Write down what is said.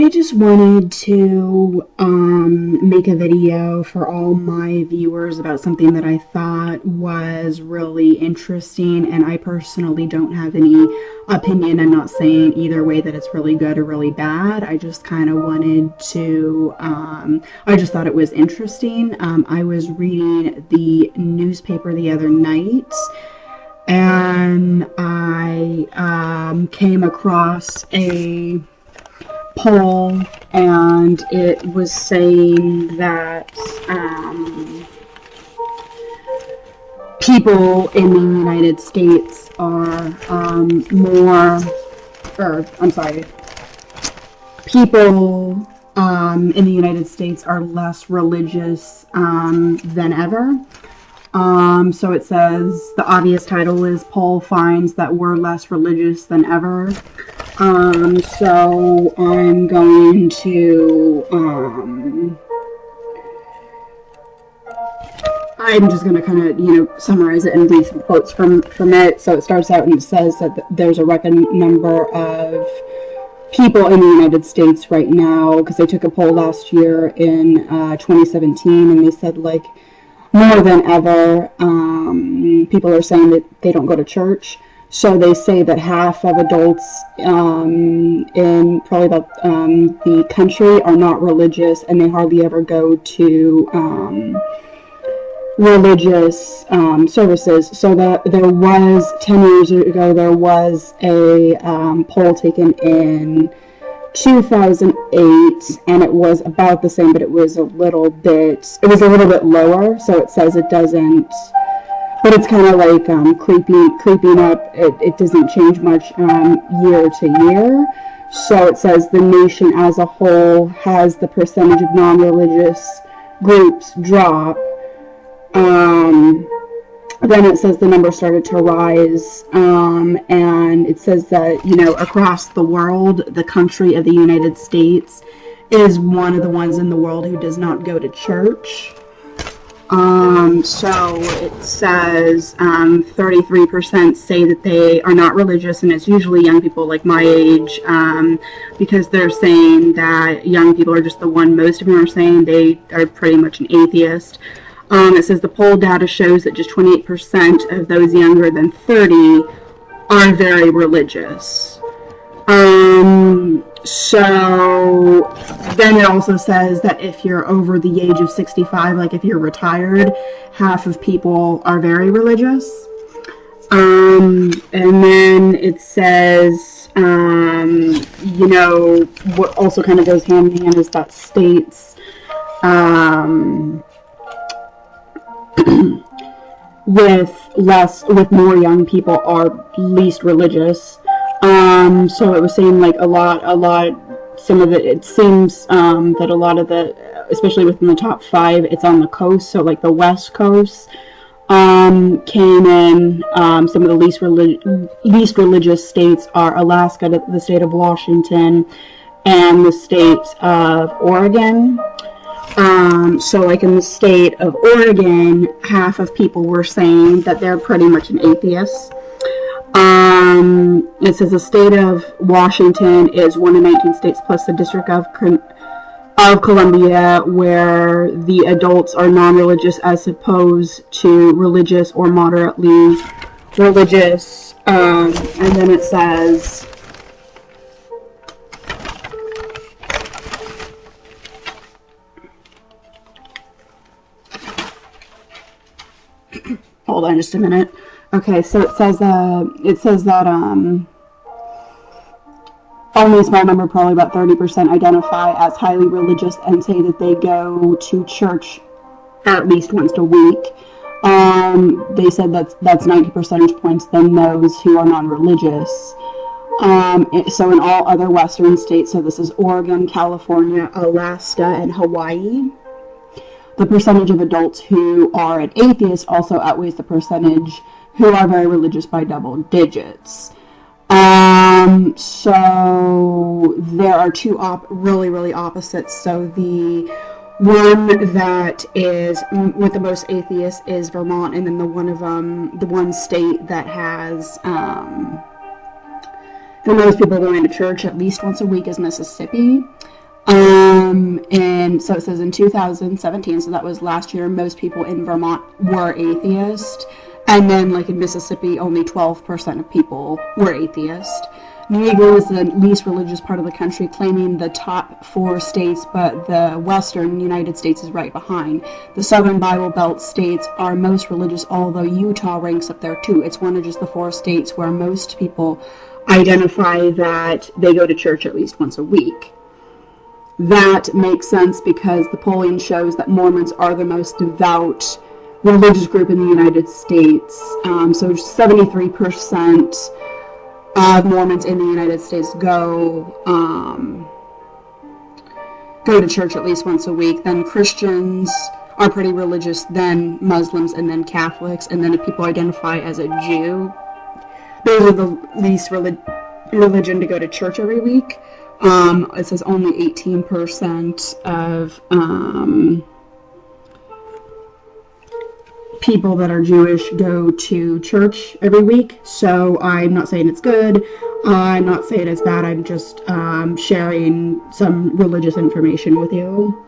I just wanted to make a video for all my viewers about something that I thought was really interesting, and I personally don't have any opinion. I'm not saying either way that it's really good or really bad. I just kind of wanted to, I just thought it was interesting. I was reading the newspaper the other night, and I came across a poll, and it was saying that people in the United States are people in the United States are less religious than ever. So it says, the obvious title is Poll Finds That We're Less Religious Than Ever. So I'm going to, I'm just going to kind of, summarize it and read some quotes from it. So it starts out and it says that there's a record number of people in the United States right now, because they took a poll last year in 2017, and they said, like, more than ever, people are saying that they don't go to church. So they say that half of adults in probably about the country are not religious, and they hardly ever go to religious services. So that there was 10 years ago, there was a poll taken in 2008, and it was about the same, but it was a little bit lower. So it says it doesn't, but it's kind of like creeping up. It doesn't change much year to year. So it says the nation as a whole has the percentage of non-religious groups drop. Then it says the number started to rise, and it says that, across the world, the country of the United States is one of the ones in the world who does not go to church. So it says 33% say that they are not religious, and it's usually young people like my age, because they're saying that young people are just the one. Most of them are saying they are pretty much an atheist. It says the poll data shows that just 28% of those younger than 30 are very religious. So then it also says that if you're over the age of 65, like if you're retired, half of people are very religious. And then it says, what also kind of goes hand in hand is that states, with more young people are least religious. So it was saying like some of it seems that a lot of the, especially within the top 5, it's on the coast. So like the West Coast came in. Some of the least religious states are Alaska, the state of Washington, and the state of Oregon. So like in the state of Oregon, half of people were saying that they're pretty much an atheist. It says the state of Washington is one of 19 states plus the District of Columbia where the adults are non-religious as opposed to religious or moderately religious. And then it says, hold on just a minute. Okay, so it says that only a small number, probably about 30%, identify as highly religious and say that they go to church at least once a week. They said that's 90 percentage points than those who are non-religious. So in all other Western states, so this is Oregon, California, Alaska, and Hawaii, the percentage of adults who are an atheist also outweighs the percentage who are very religious by double digits. So there are two really opposites. So the one that is with the most atheists is Vermont, and then the one state that has the most people going to church at least once a week is Mississippi. And so it says in 2017, so that was last year, most people in Vermont were atheist. And then, like in Mississippi, only 12% of people were atheist. New England is the least religious part of the country, claiming the top 4 states, but the western United States is right behind. The southern Bible Belt states are most religious, although Utah ranks up there too. It's one of just the 4 states where most people identify that they go to church at least once a week. That makes sense because the polling shows that Mormons are the most devout religious group in the United States. So 73% of Mormons in the United States go to church at least once a week. Then Christians are pretty religious, then Muslims, and then Catholics. And then if people identify as a Jew, those are the least religion to go to church every week. It says only 18% of people that are Jewish go to church every week. So I'm not saying it's good. I'm not saying it's bad. I'm just sharing some religious information with you.